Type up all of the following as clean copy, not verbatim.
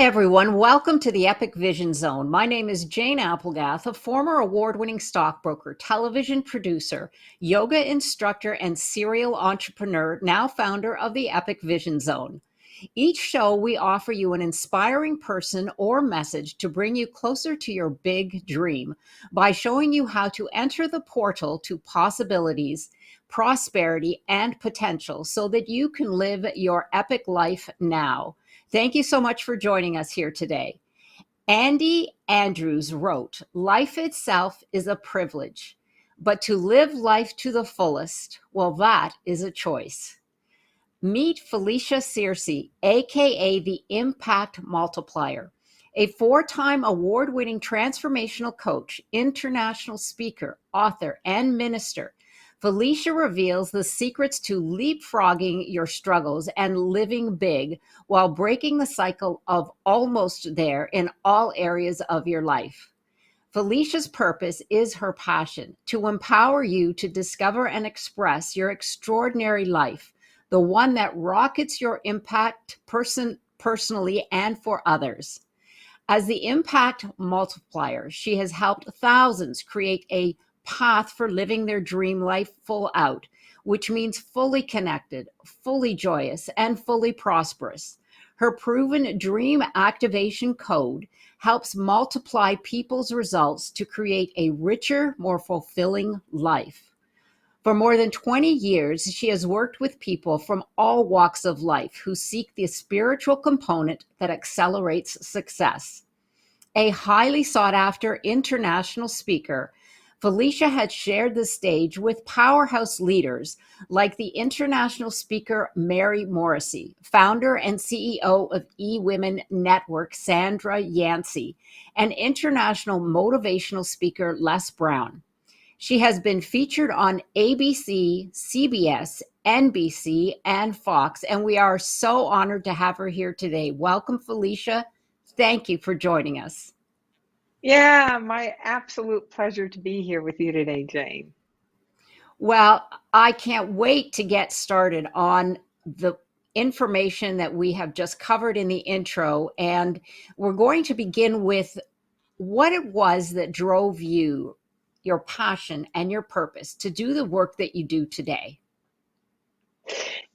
everyone. Welcome to the Epic Vision Zone. My name is Jane Applegath, a former award-winning stockbroker, television producer, yoga instructor, and serial entrepreneur, now founder of the Epic Vision Zone. Each show, we offer you an inspiring person or message to bring you closer to your big dream by showing you how to enter the portal to possibilities, prosperity, and potential so that you can live your epic life now. Thank you so much for joining us here today. Andy Andrews wrote, "Life itself is a privilege, but to live life to the fullest, well, that is a choice." Meet Felicia Searcy, aka the Impact Multiplier, a four-time award-winning transformational coach, international speaker, author, and minister. Felicia reveals the secrets to leapfrogging your struggles and living big while breaking the cycle of almost there in all areas of your life. Felicia's purpose is her passion to empower you to discover and express your extraordinary life, the one that rockets your impact personally and for others. As the Impact Multiplier, she has helped thousands create a path for living their dream life full out, which means fully connected, fully joyous, and fully prosperous. Her proven dream activation code helps multiply people's results to create a richer, more fulfilling life. For more than 20 years, she has worked with people from all walks of life who seek the spiritual component that accelerates success. A highly sought after international speaker, Felicia has shared the stage with powerhouse leaders like the international speaker Mary Morrissey, founder and CEO of eWomen Network Sandra Yancey, and international motivational speaker Les Brown. She has been featured on ABC, CBS, NBC, and Fox, and we are so honored to have her here today. Welcome, Felicia. Thank you for joining us. Yeah, my absolute pleasure to be here with you today, Jane. Well, I can't wait to get started on the information that we have just covered in the intro. And we're going to begin with what it was that drove you, your passion, and your purpose to do the work that you do today.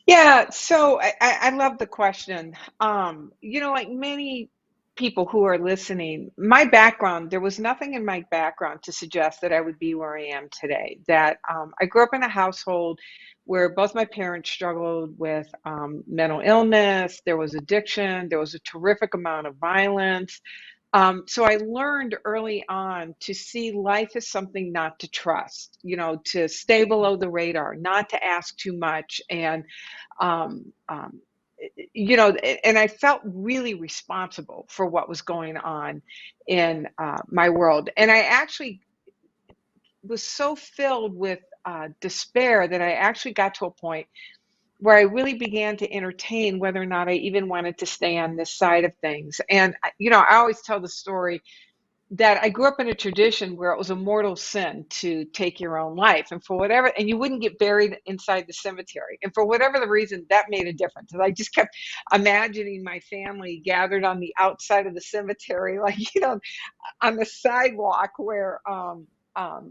Yeah, so I love the question. Like many people who are listening, my background, there was nothing in my background to suggest that I would be where I am today. That I grew up in a household where both my parents struggled with mental illness, there was addiction, there was a terrific amount of violence. So I learned early on to see life as something not to trust, to stay below the radar, not to ask too much. Um, um, and I felt really responsible for what was going on in my world. And I actually was so filled with despair that I actually got to a point where I really began to entertain whether or not I even wanted to stay on this side of things. And, I always tell the story that I grew up in a tradition where it was a mortal sin to take your own life. And for whatever, and you wouldn't get buried inside the cemetery. And for whatever the reason, that made a difference. And I just kept imagining my family gathered on the outside of the cemetery, like, on the sidewalk where, um, uh,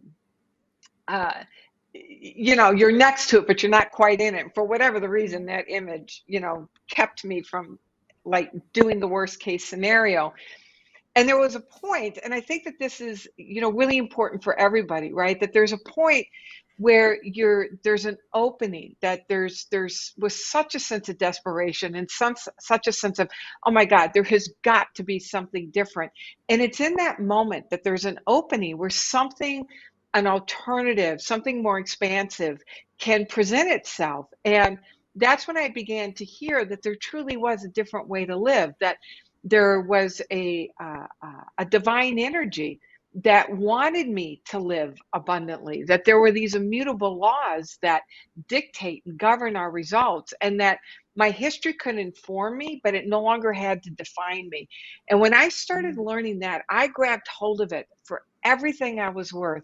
you're next to it, but you're not quite in it. For whatever the reason, that image, kept me from like doing the worst case scenario. And there was a point, and I think that this is, really important for everybody, right? That there's a point where there's an opening, that there's was such a sense of desperation and such a sense of, oh my God, there has got to be something different. And it's in that moment that there's an opening where an alternative, something more expansive can present itself. And that's when I began to hear that there truly was a different way to live, that there was a divine energy that wanted me to live abundantly, that there were these immutable laws that dictate and govern our results, and that my history could inform me, but it no longer had to define me. And when I started learning that, I grabbed hold of it for everything I was worth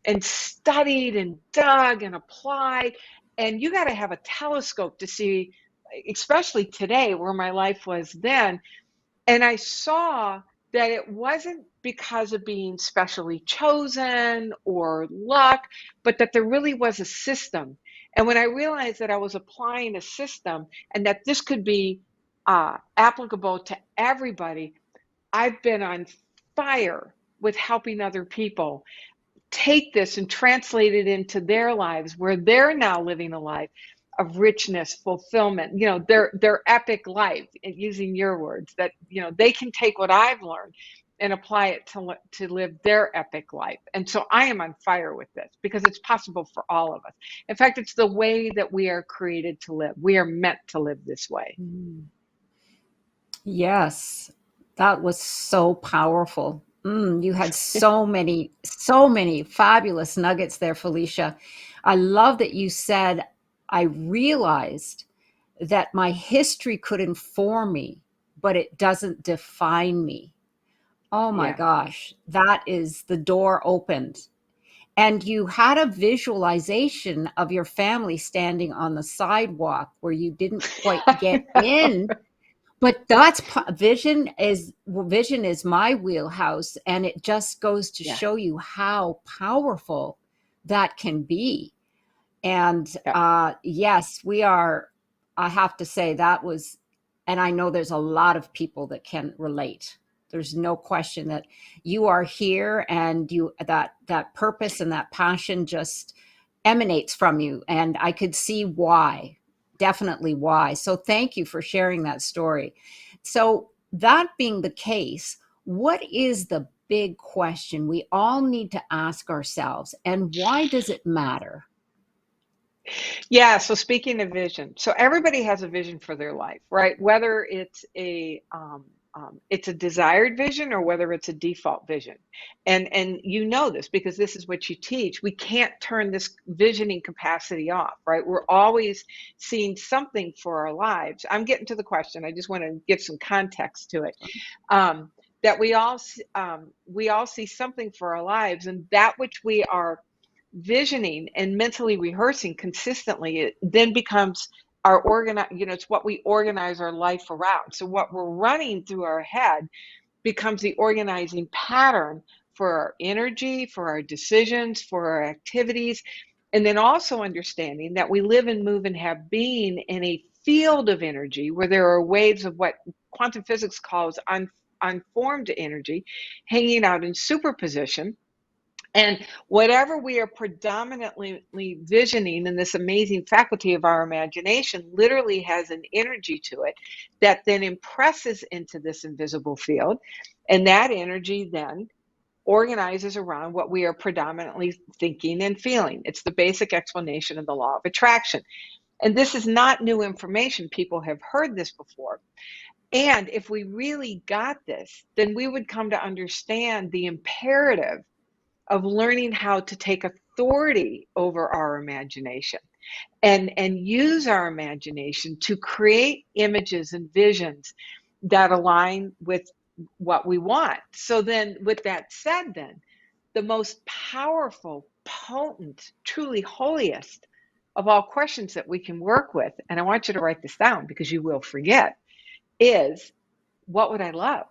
and studied and dug and applied. And you got to have a telescope to see, especially today where my life was then, And I saw that it wasn't because of being specially chosen or luck, but that there really was a system. And when I realized that I was applying a system and that this could be applicable to everybody, I've been on fire with helping other people take this and translate it into their lives where they're now living a life of richness, fulfillment, their epic life, using your words, that they can take what I've learned and apply it to live their epic life. And so I am on fire with this because it's possible for all of us. In fact, it's the way that we are created to live. We are meant to live this way. Yes, that was so powerful. You had so many fabulous nuggets there, Felicia. I love that you said, I realized that my history could inform me, but it doesn't define me. Oh my Yeah. gosh, that is the door opened. And you had a visualization of your family standing on the sidewalk where you didn't quite get in, but that's vision is my wheelhouse, and it just goes to Yeah. show you how powerful that can be. And Yeah. yes, we are. I have to say that was, and I know there's a lot of people that can relate. There's no question that you are here, and that purpose and that passion just emanates from you, and I could see why, definitely why. So thank you for sharing that story. So that being the case, what is the big question we all need to ask ourselves, and why does it matter? Yeah, so speaking of vision, so everybody has a vision for their life, right? Whether it's a desired vision or whether it's a default vision. And you know this because this is what you teach. We can't turn this visioning capacity off, right? We're always seeing something for our lives. I'm getting to the question. I just want to give some context to it. That we all see something for our lives, and that which we are visioning and mentally rehearsing consistently, it then becomes our it's what we organize our life around. So what we're running through our head becomes the organizing pattern for our energy, for our decisions, for our activities. And then also understanding that we live and move and have being in a field of energy where there are waves of what quantum physics calls unformed energy hanging out in superposition. And whatever we are predominantly visioning in this amazing faculty of our imagination literally has an energy to it that then impresses into this invisible field. And that energy then organizes around what we are predominantly thinking and feeling. It's the basic explanation of the law of attraction. And this is not new information. People have heard this before. And if we really got this, then we would come to understand the imperative of learning how to take authority over our imagination and use our imagination to create images and visions that align with what we want. So then with that said, then the most powerful, potent, truly holiest of all questions that we can work with, and I want you to write this down because you will forget, is what would I love?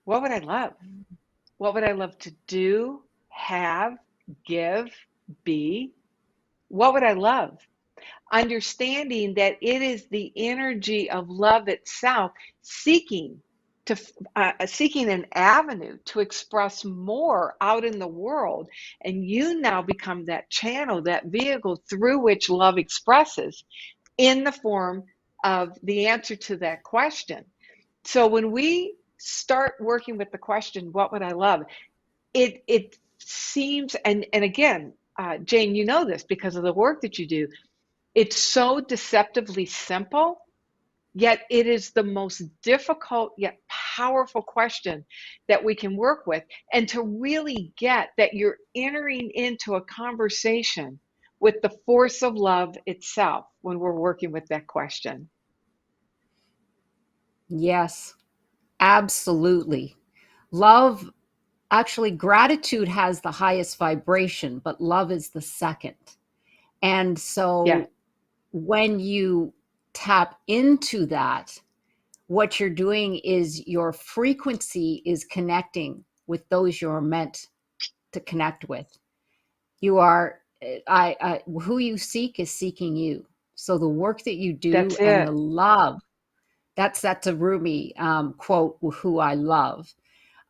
What would I love? What would I love to do, have, give, be? What would I love? Understanding that it is the energy of love itself seeking seeking an avenue to express more out in the world, and you now become that channel, that vehicle through which love expresses in the form of the answer to that question. So when we start working with the question, what would I love? It seems, and again, Jane, you know this because of the work that you do, it's so deceptively simple, yet it is the most difficult yet powerful question that we can work with. And to really get that you're entering into a conversation with the force of love itself when we're working with that question. Yes, absolutely. Love, actually, gratitude has the highest vibration, but love is the second. And Yeah. so when you tap into that, what you're doing is your frequency is connecting with those you're meant to connect with. You are, who you seek is seeking you. So the work that you do That's and the it. love, that's a Rumi quote, who I love.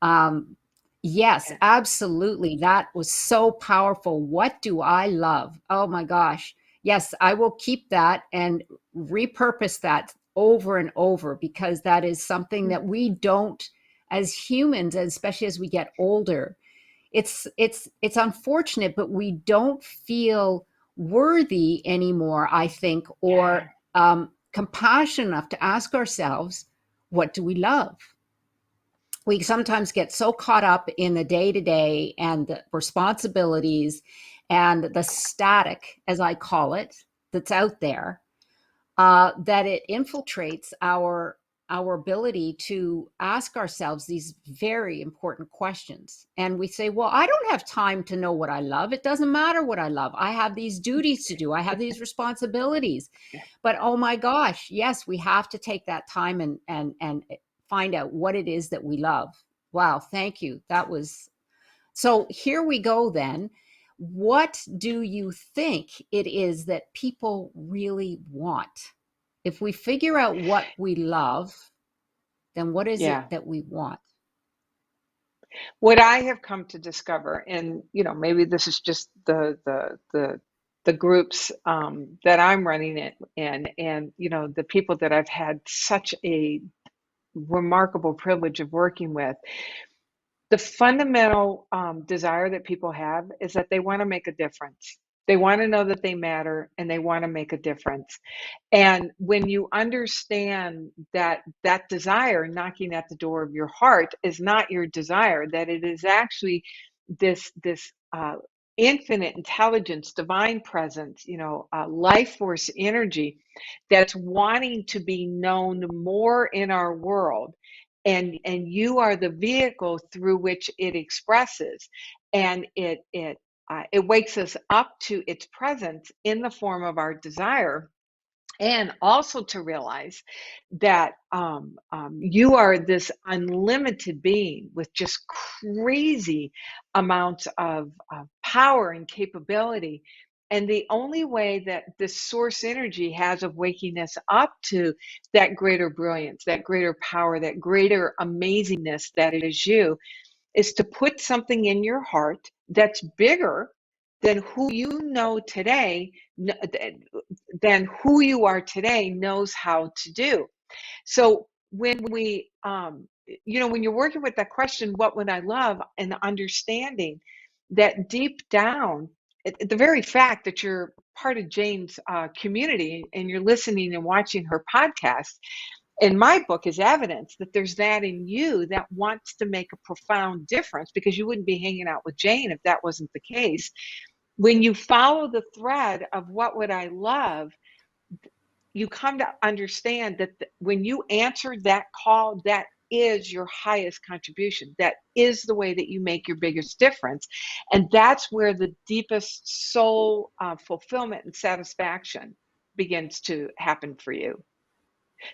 Um, yes, Yeah. absolutely. That was so powerful. What do I love? Oh my gosh. Yes, I will keep that and repurpose that over and over, because that is something that we don't, as humans, especially as we get older, it's unfortunate, but we don't feel worthy anymore, I think, Yeah. or compassionate enough to ask ourselves, what do we love? We sometimes get so caught up in the day to day and the responsibilities and the static, as I call it, that's out there, that it infiltrates our ability to ask ourselves these very important questions. And we say, well, I don't have time to know what I love. It doesn't matter what I love. I have these duties to do. I have these responsibilities. But oh my gosh, yes, we have to take that time and find out what it is that we love. Wow, thank you. That was so. Here we go then. What do you think it is that people really want? If we figure out what we love, then what is Yeah. it that we want? What I have come to discover, and maybe this is just the groups that I'm running it in, and the people that I've had such a remarkable privilege of working with. The fundamental desire that people have is that they want to make a difference. They want to know that they matter, and they want to make a difference. And when you understand that that desire knocking at the door of your heart is not your desire, that it is actually this infinite intelligence, divine presence, life force energy that's wanting to be known more in our world, and you are the vehicle through which it expresses, and it wakes us up to its presence in the form of our desire, and also to realize that you are this unlimited being with just crazy amounts of power and capability. And the only way that this source energy has of waking us up to that greater brilliance, that greater power, that greater amazingness that is you, is to put something in your heart that's bigger than who you know today, than who you are today knows how to do. So when you're working with that question, what would I love, and understanding that deep down, the very fact that you're part of Jane's community and you're listening and watching her podcast, in my book, is evidence that there's that in you that wants to make a profound difference, because you wouldn't be hanging out with Jane if that wasn't the case. When you follow the thread of what would I love, you come to understand that when you answer that call, that is your highest contribution. That is the way that you make your biggest difference. And that's where the deepest soul fulfillment and satisfaction begins to happen for you.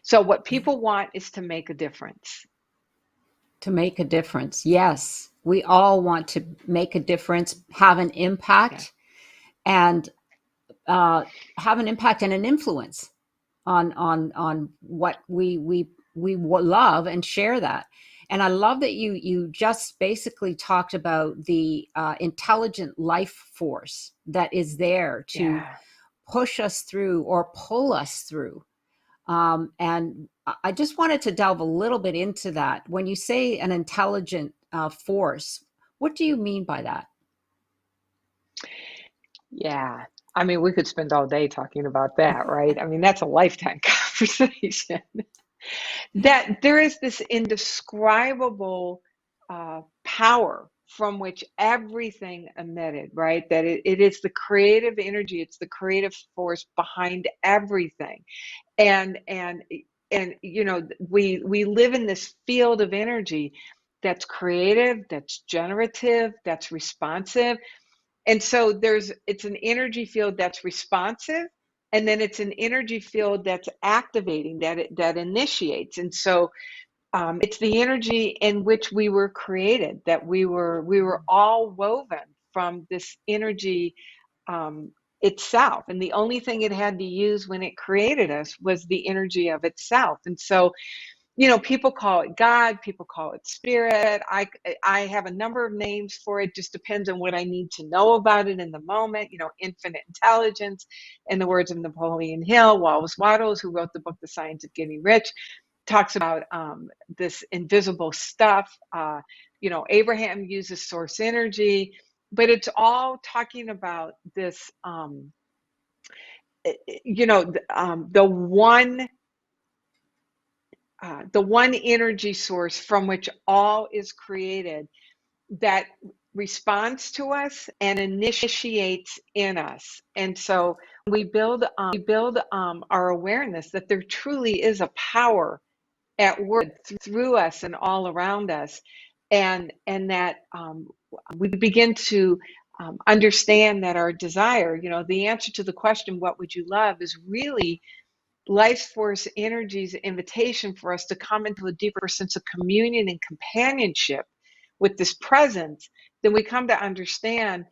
So, what people want is to make a difference. To make a difference. Yes, we all want to make a difference, have an Yeah. impact, and uh, have an impact and an influence on what we love, and share that. And I love that you just basically talked about the intelligent life force that is there to Yeah. push us through or pull us through. And I just wanted to delve a little bit into that. When you say an intelligent force, what do you mean by that? Yeah. I mean, we could spend all day talking about that, right? I mean, that's a lifetime conversation. That there is this indescribable power from which everything emitted, right? That it is the creative energy, it's the creative force behind everything. And we live in this field of energy that's creative, that's generative, that's responsive. And so it's an energy field that's responsive, and then it's an energy field that's activating, that initiates. And so it's the energy in which we were created, that we were all woven from this energy itself. And the only thing it had to use when it created us was the energy of itself. And so, people call it God, people call it spirit. I have a number of names for it, just depends on what I need to know about it in the moment. Infinite intelligence, in the words of Napoleon Hill. Wallace Wattles, who wrote the book The Science of Getting Rich, talks about this invisible stuff. Abraham uses source energy, but it's all talking about this, the one energy source from which all is created, that responds to us and initiates in us. And so we build our awareness that there truly is a power at work through us and all around us, and that we begin to understand that our desire, the answer to the question, what would you love, is really life force energy's invitation for us to come into a deeper sense of communion and companionship with this presence. Then we come to understand,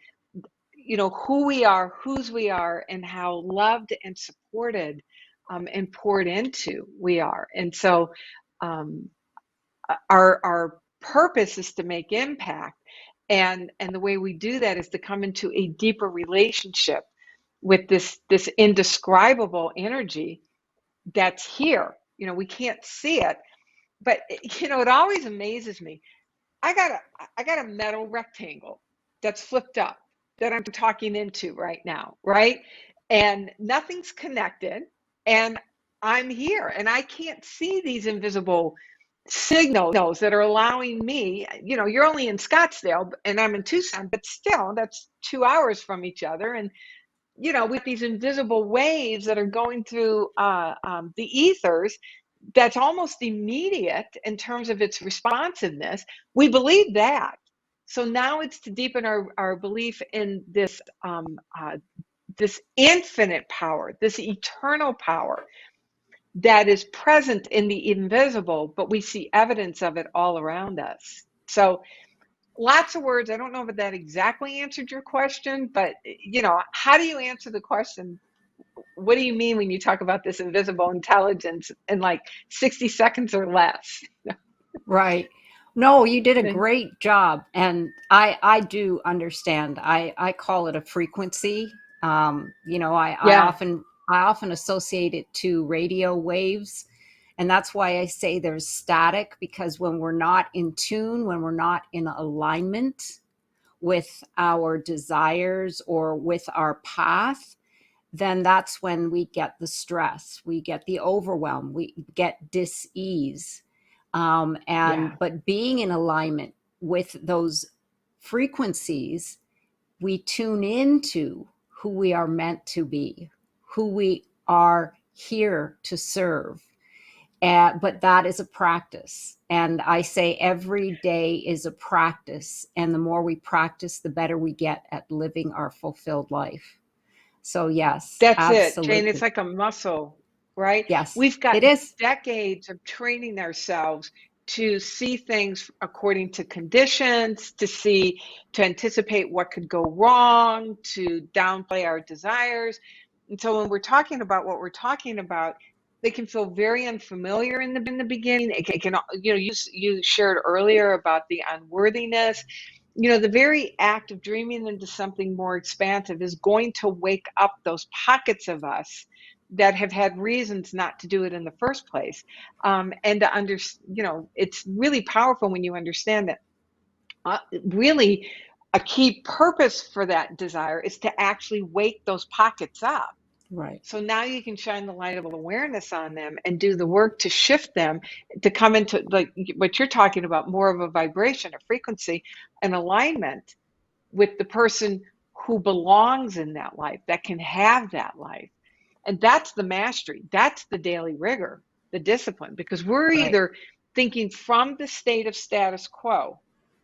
who we are, whose we are, and how loved and supported and poured into we are. And so our purpose is to make impact. And the way we do that is to come into a deeper relationship with this indescribable energy that's here. We can't see it, but it always amazes me. I got a metal rectangle that's flipped up that I'm talking into right now, right? And nothing's connected, and I'm here, and I can't see these invisible signals that are allowing me. You're only in Scottsdale and I'm in Tucson, but still that's 2 hours from each other. And with these invisible waves that are going through the ethers, that's almost immediate in terms of its responsiveness. We believe that. So now it's to deepen our belief in this infinite power, this eternal power that is present in the invisible, but we see evidence of it all around us. So lots of words. I don't know if that exactly answered your question, but how do you answer the question? What do you mean when you talk about this invisible intelligence in like 60 seconds or less? Right. No, you did a great job. And I do understand. I call it a frequency. Yeah, I often associate it to radio waves. And that's why I say there's static, because when we're not in tune, when we're not in alignment with our desires or with our path, then that's when we get the stress, we get the overwhelm, we get dis-ease. yeah, But being in alignment with those frequencies, we tune into who we are meant to be, who we are here to serve. But that is a practice. And I say every day is a practice. And the more we practice, the better we get at living our fulfilled life. So, yes, that's it, Jane. It's absolutely. like a muscle, right? Yes, We've got it is. decades of training ourselves to see things according to conditions, to anticipate what could go wrong, to downplay our desires. And so when we're talking about what we're talking about, they can feel very unfamiliar in the beginning. It can, you shared earlier about the unworthiness. The very act of dreaming into something more expansive is going to wake up those pockets of us that have had reasons not to do it in the first place. And it's really powerful when you understand that really a key purpose for that desire is to actually wake those pockets up. Right. So now you can shine the light of awareness on them and do the work to shift them to come into, like what you're talking about, more of a vibration, a frequency, an alignment with the person who belongs in that life, that can have that life. And that's the mastery. That's the daily rigor, the discipline, because we're Right. either thinking from the state of status quo,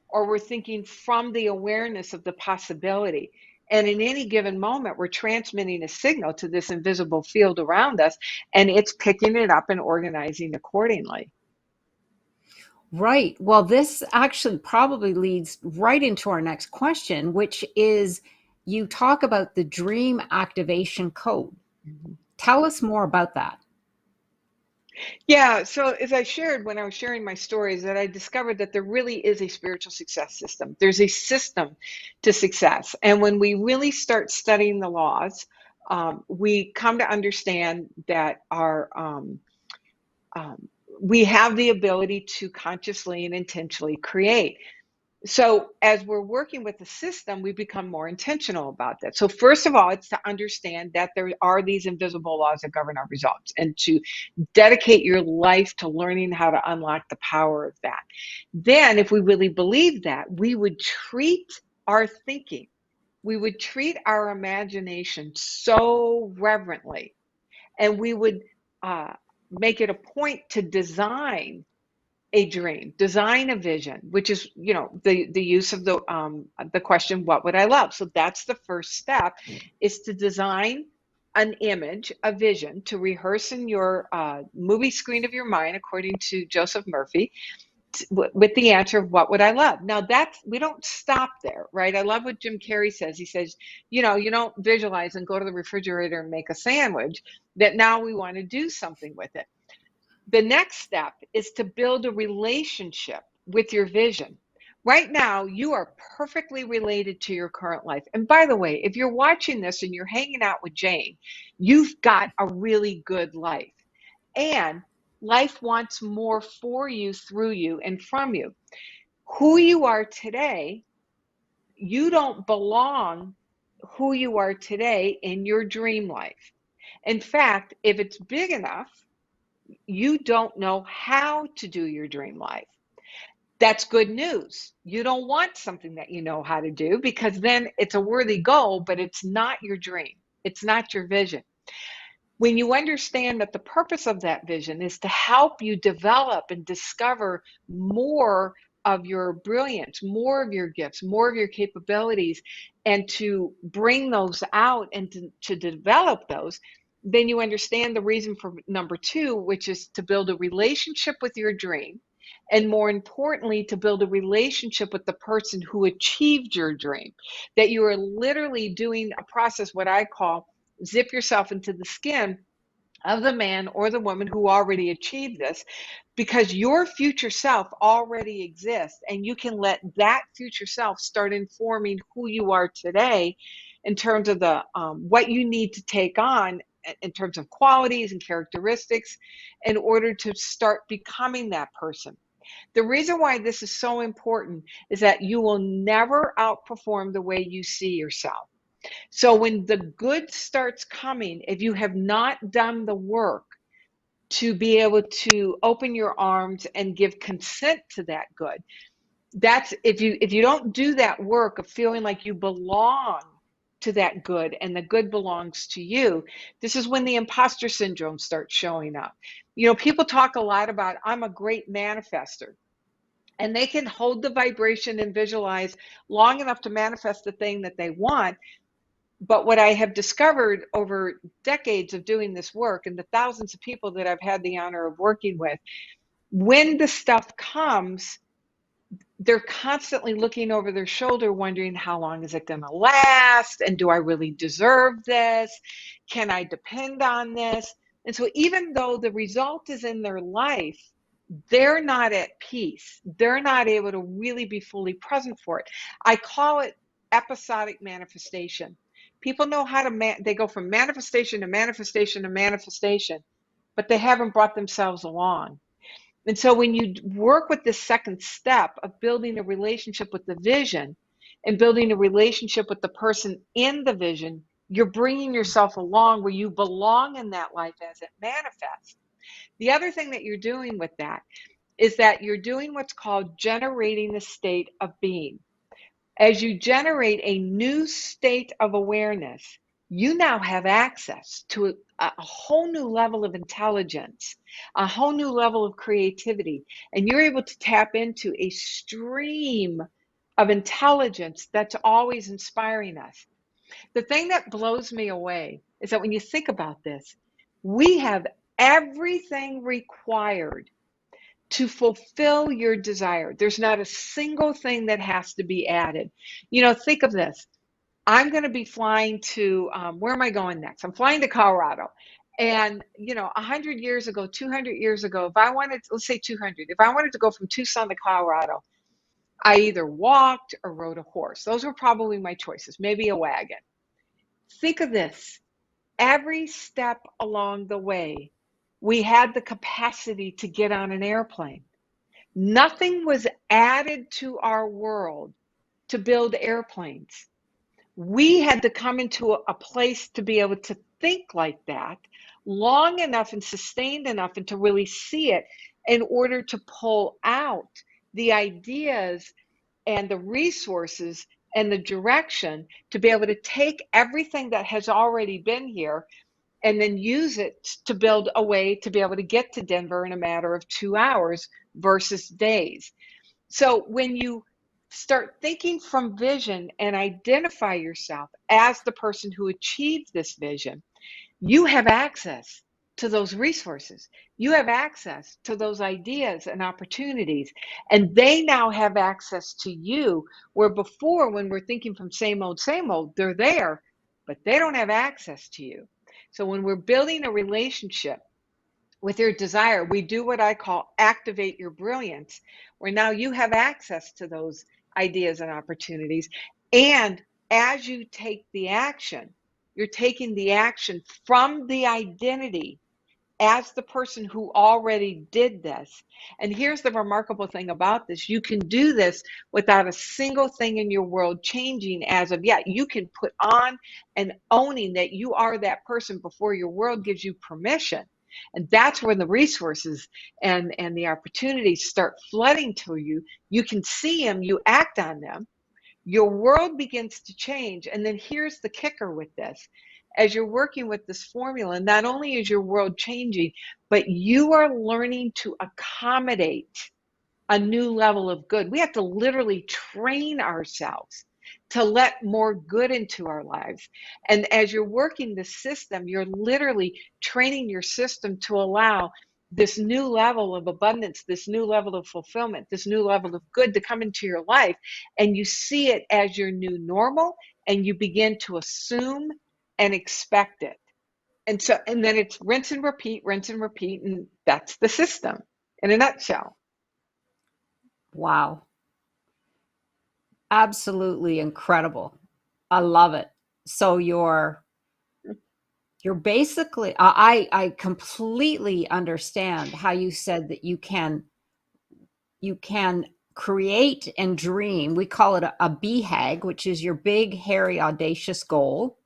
or we're thinking from the awareness of the possibility. And in any given moment, we're transmitting a signal to this invisible field around us, and it's picking it up and organizing accordingly. Right. Well, this actually probably leads right into our next question, which is you talk about the dream activation code. Mhm. Tell us more about that. Yeah, so as I shared when I was sharing my stories, that I discovered that there really is a spiritual success system. There's a system to success. And when we really start studying the laws, we come to understand that um, we have the ability to consciously and intentionally create. So as we're working with the system, we become more intentional about that. So first of all, it's to understand that there are these invisible laws that govern our results, and to dedicate your life to learning how to unlock the power of that. Then, if we really believe that, we would treat our thinking, we would treat our imagination so reverently, and we would uh, make it a point to design a dream, design a vision, which is, the use of the question, what would I love? So that's the first step, is to design an image, a vision, to rehearse in your movie screen of your mind, according to Joseph Murphy, with the answer of what would I love. Now that's, we don't stop there, right? I love what Jim Carrey says. He says, you don't visualize and go to the refrigerator and make a sandwich, that now we want to do something with it. The next step is to build a relationship with your vision. Right now, you are perfectly related to your current life. And by the way, if you're watching this and you're hanging out with Jane, you've got a really good life. And life wants more for you, through you, and from you. Who you are today, you don't belong who you are today in your dream life. In fact, if it's big enough, you don't know how to do your dream life. That's good news. You don't want something that you know how to do, because then it's a worthy goal, but it's not your dream. It's not your vision. When you understand that the purpose of that vision is to help you develop and discover more of your brilliance, more of your gifts, more of your capabilities, and to bring those out and to develop those, then you understand the reason for number two, which is to build a relationship with your dream. And more importantly, to build a relationship with the person who achieved your dream. That you are literally doing a process, what I call zip yourself into the skin of the man or the woman who already achieved this, because your future self already exists, and you can let that future self start informing who you are today, in terms of the what you need to take on in terms of qualities and characteristics, in order to start becoming that person. The reason why this is so important is that you will never outperform the way you see yourself. So when the good starts coming, if you have not done the work to be able to open your arms and give consent to that good, that's, if you don't do that work of feeling like you belong to that good, and the good belongs to you, this is when the imposter syndrome starts showing up. People talk a lot about, I'm a great manifester, and they can hold the vibration and visualize long enough to manifest the thing that they want. But what I have discovered over decades of doing this work, and the thousands of people that I've had the honor of working with, when the stuff comes, they're constantly looking over their shoulder, wondering, how long is it going to last? And do I really deserve this? Can I depend on this? And so even though the result is in their life, they're not at peace. They're not able to really be fully present for it. I call it episodic manifestation. People know how to, they go from manifestation to manifestation to manifestation, but they haven't brought themselves along. And so when you work with the second step of building a relationship with the vision, and building a relationship with the person in the vision, you're bringing yourself along where you belong in that life as it manifests. The other thing that you're doing with that is that you're doing what's called generating the state of being. As you generate a new state of awareness, you now have access to a whole new level of intelligence, a whole new level of creativity, and you're able to tap into a stream of intelligence that's always inspiring us. The thing that blows me away is that when you think about this, we have everything required to fulfill your desire. There's not a single thing that has to be added. Think of this. I'm going to be flying to, where am I going next? I'm flying to Colorado. And, 100 years ago, 200 years ago, if I wanted, let's say 200, if I wanted to go from Tucson to Colorado, I either walked or rode a horse. Those were probably my choices, maybe a wagon. Think of this. Every step along the way, we had the capacity to get on an airplane. Nothing was added to our world to build airplanes. We had to come into a place to be able to think like that long enough and sustained enough and to really see it in order to pull out the ideas and the resources and the direction to be able to take everything that has already been here and then use it to build a way to be able to get to Denver in a matter of 2 hours versus days. So when you start thinking from vision and identify yourself as the person who achieved this vision, you have access to those resources. You have access to those ideas and opportunities, and they now have access to you, where before, when we're thinking from same old, they're there, but they don't have access to you. So when we're building a relationship with your desire, we do what I call activate your brilliance, where now you have access to those ideas and opportunities. And as you take the action, you're taking the action from the identity as the person who already did this. And here's the remarkable thing about this. You can do this without a single thing in your world changing as of yet. You can put on and owning that you are that person before your world gives you permission. And that's when the resources and the opportunities start flooding to you. You can see them, you act on them. Your world begins to change. And then here's the kicker with this. As you're working with this formula, not only is your world changing, but you are learning to accommodate a new level of good. We have to literally train ourselves to let more good into our lives. And as you're working the system, you're literally training your system to allow this new level of abundance, this new level of fulfillment, this new level of good to come into your life. And you see it as your new normal, and you begin to assume and expect it. And then it's rinse and repeat, and that's the system in a nutshell. Wow. Absolutely incredible. I love it. So you're basically I completely understand how you said that you can create and dream. We call it a BHAG, which is your big, hairy, audacious goal.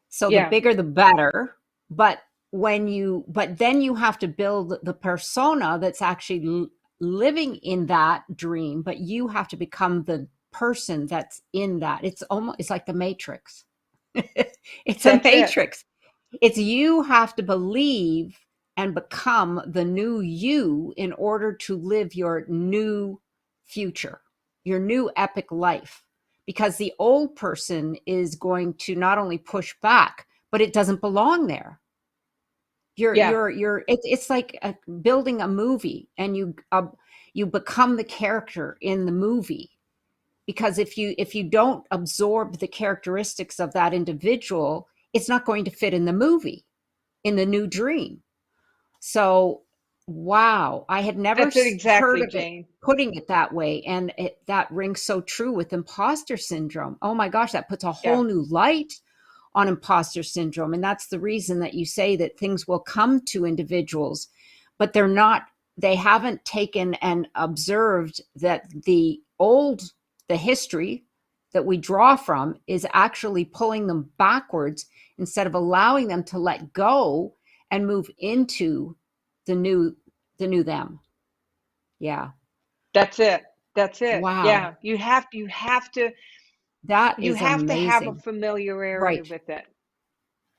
So the Yeah, bigger the better. But but then you have to build the persona that's actually living in that dream, but you have to become the person that's in that. It's like the Matrix. It's a that's it. matrix. It's you have to believe and become the new you in order to live your new future, your new epic life. Because the old person is going to not only push back, but it doesn't belong there. Yeah, It's like building a movie, and you become the character in the movie, because if you don't absorb the characteristics of that individual, it's not going to fit in the movie, in the new dream. So wow, I had never that's it heard exactly, of it Jane. putting it that way, and that rings so true with imposter syndrome. Oh my gosh, that puts a Yeah, whole new light on imposter syndrome. And that's the reason that you say that things will come to individuals, but they haven't taken and observed that the history that we draw from is actually pulling them backwards, instead of allowing them to let go and move into the new the new them. Yeah. that's it. That's it. Wow. Yeah, That you is have to have a amazing. familiarity Right. with it.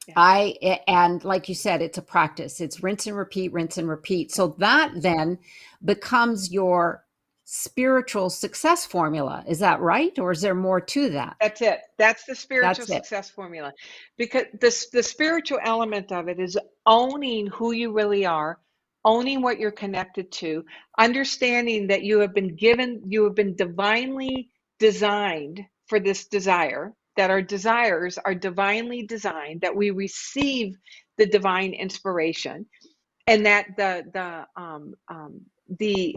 Yeah. And like you said, it's a practice. It's rinse and repeat, rinse and repeat. So that then becomes spiritual success formula. Is that right? Or is there more to that? That's it. That's the spiritual That's it. success formula. Because the spiritual element of it is owning who you really are, owning what you're connected to, understanding that you have been divinely designed for this desire, that our desires are divinely designed, that we receive the divine inspiration, and that the the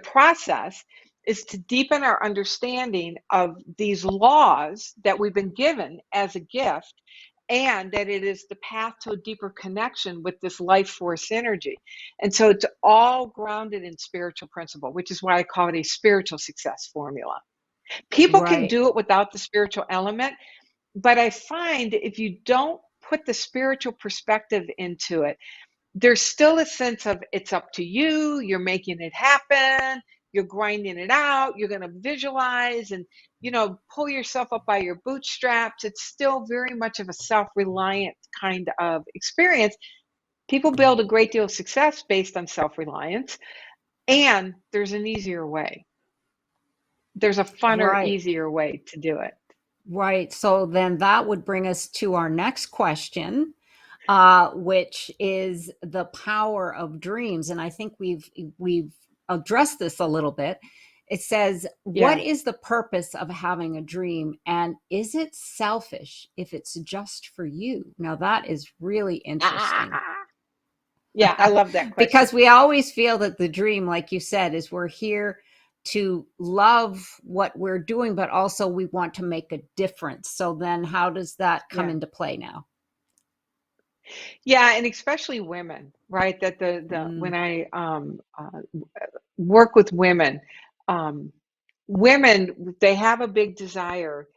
process is to deepen our understanding of these laws that we've been given as a gift, and that it is the path to a deeper connection with this life force energy. And so it's all grounded in spiritual principle, which is why I call it a spiritual success formula. People can Right. do it without the spiritual element, but I find if you don't put the spiritual perspective into it, there's still a sense of it's up to you, you're making it happen, you're grinding it out, you're going to visualize and, pull yourself up by your bootstraps. It's still very much of a self-reliant kind of experience. People build a great deal of success based on self-reliance, and there's an easier way. There's a funner, Right. easier way to do it. Right. So then that would bring us to our next question, which is the power of dreams. And I think we've addressed this a little bit. It says, "What Yeah. is the purpose of having a dream, and is it selfish if it's just for you?" Now that is really interesting. Ah, yeah, I love that question. Because we always feel that the dream, like you said, is we're here to love what we're doing, but also we want to make a difference. So then how does that come Yeah. into play now? Yeah, and especially women, right? That the Mm, when I work with women, um, women they have a big desire,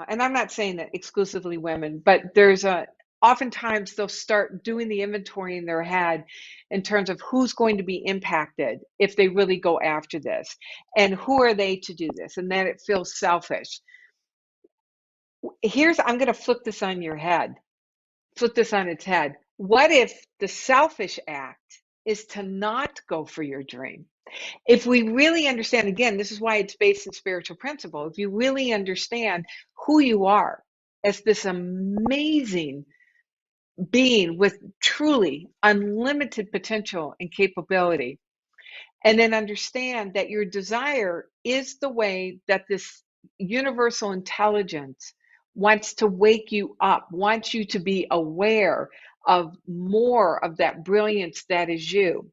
and I'm not saying that exclusively women, but there's a oftentimes they'll start doing the inventory in their head in terms of who's going to be impacted if they really go after this, and who are they to do this, and then it feels selfish. I'm going to flip this on its head. What if the selfish act is to not go for your dream? If we really understand, again, this is why it's based in spiritual principle. If you really understand who you are as this amazing being with truly unlimited potential and capability, and then understand that your desire is the way that this universal intelligence wants to wake you up, wants you to be aware of more of that brilliance that is you.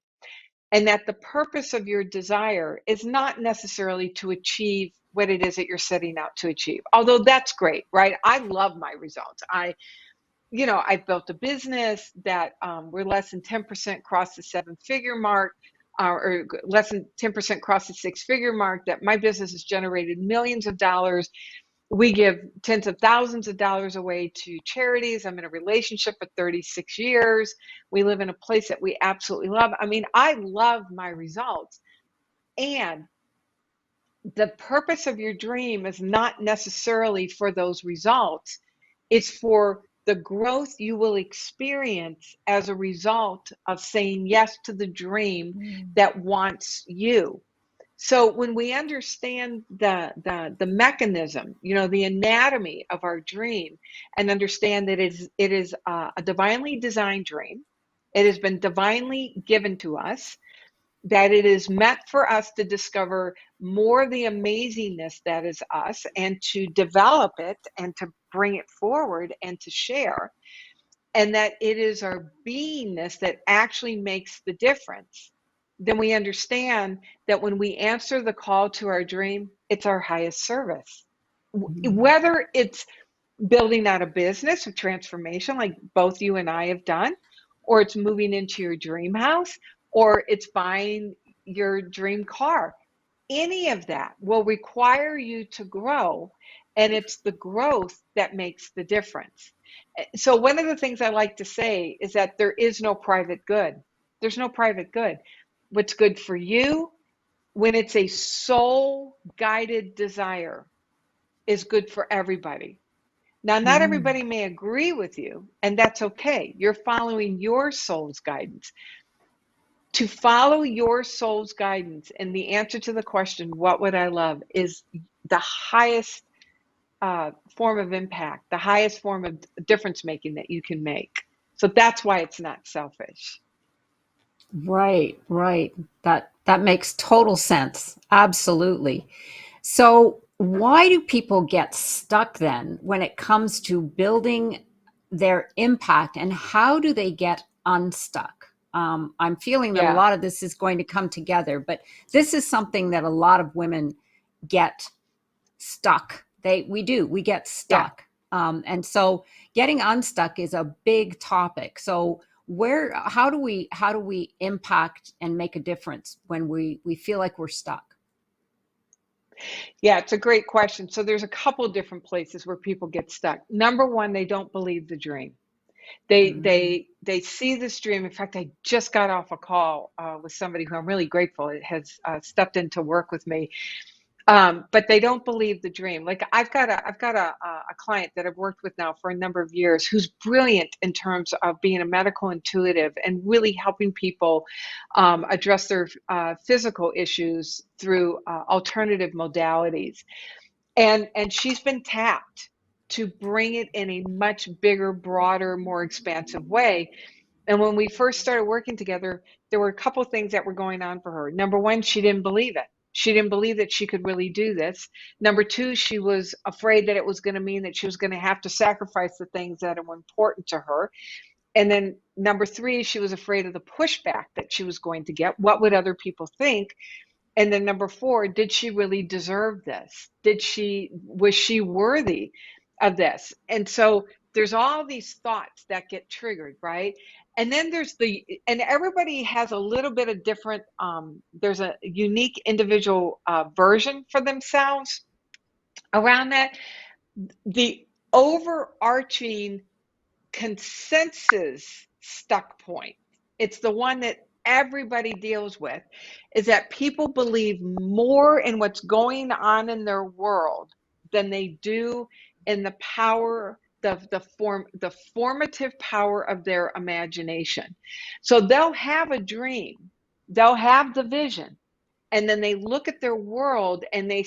And that the purpose of your desire is not necessarily to achieve what it is that you're setting out to achieve. Although that's great, right? I love my results. I've built a business that we're less than 10% cross the seven-figure mark, or less than 10% cross the six-figure mark, that my business has generated millions of dollars. We give tens of thousands of dollars away to charities. I'm in a relationship for 36 years. We live in a place that we absolutely love. I mean, I love my results. And the purpose of your dream is not necessarily for those results, it's for the growth you will experience as a result of saying yes to the dream mm, that wants you. So when we understand the mechanism, the anatomy of our dream, and understand that it is a divinely designed dream, it has been divinely given to us, that it is meant for us to discover more of the amazingness that is us, and to develop it and to bring it forward and to share, and that it is our beingness that actually makes the difference, then we understand that when we answer the call to our dream, it's our highest service. mm, Whether it's building out a business of transformation, like both you and I have done, or it's moving into your dream house, or it's buying your dream car, any of that will require you to grow, and it's the growth that makes the difference. So one of the things I like to say is that there is no private good. There's no private good. What's good for you, when it's a soul guided desire, is good for everybody. Now, not mm. everybody may agree with you, and that's okay. You're following your soul's guidance. To follow your soul's guidance, and the answer to the question, what would I love, is the highest form of impact, the highest form of difference making that you can make. So that's why it's not selfish. Right, right. That makes total sense. Absolutely. So, why do people get stuck then when it comes to building their impact, and how do they get unstuck? I'm feeling that a Yeah, lot of this is going to come together, but this is something that a lot of women get stuck. We get yeah. stuck. And so getting unstuck is a big topic. So how do we impact and make a difference when we feel like we're stuck? Yeah, it's a great question. So there's a couple different places where people get stuck. Number one, they don't believe the dream. Mm. They see this dream. In fact, I just got off a call with somebody who I'm really grateful it has stepped in to work with me. But they don't believe the dream. Like I've got a client that I've worked with now for a number of years who's brilliant in terms of being a medical intuitive and really helping people address their physical issues through alternative modalities. And she's been tapped to bring it in a much bigger, broader, more expansive way. And when we first started working together, there were a couple of things that were going on for her. Number one, she didn't believe it. She didn't believe that she could really do this. Number two, she was afraid that it was going to mean that she was going to have to sacrifice the things that were important to her. And then number three, she was afraid of the pushback that she was going to get. What would other people think? And then number four, did she really deserve this? Was she worthy of this? And so there's all these thoughts that get triggered, right? And then and everybody has a little bit of different, there's a unique individual version for themselves around that. The overarching consensus stuck point, it's the one that everybody deals with, is that people believe more in what's going on in their world than they do in the power, the formative power of their imagination. So they'll have a dream, they'll have the vision, and then they look at their world and they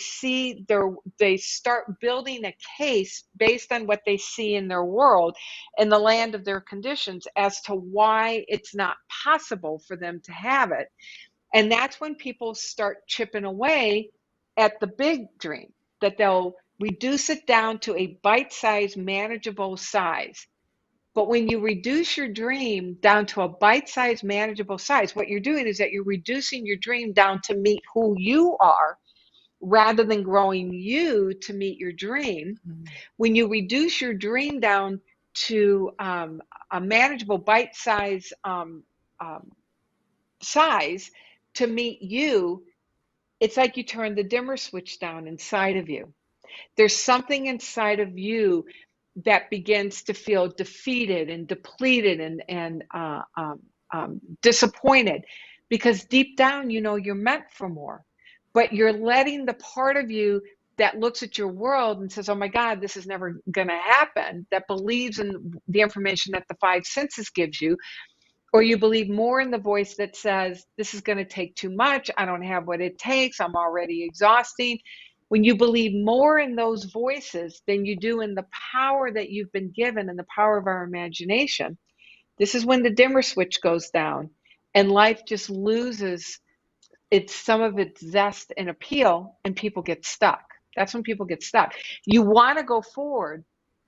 start building a case based on what they see in their world in the land of their conditions as to why it's not possible for them to have it. And that's when people start chipping away at the big dream, that they'll reduce it down to a bite-sized manageable size. But when you reduce your dream down to a bite-sized, manageable size, what you're doing is that you're reducing your dream down to meet who you are rather than growing you to meet your dream. When you reduce your dream down to a manageable bite-size size to meet you, it's like you turn the dimmer switch down inside of you. There's something inside of you that begins to feel defeated and depleted and disappointed, because deep down you know you're meant for more, but you're letting the part of you that looks at your world and says, oh my God, this is never going to happen, that believes in the information that the five senses gives you, or you believe more in the voice that says, this is going to take too much, I don't have what it takes, I'm already exhausting. When you believe more in those voices than you do in the power that you've been given and the power of our imagination, this is when the dimmer switch goes down and life just loses some of its zest and appeal, and people get stuck. That's when people get stuck. You want to go forward.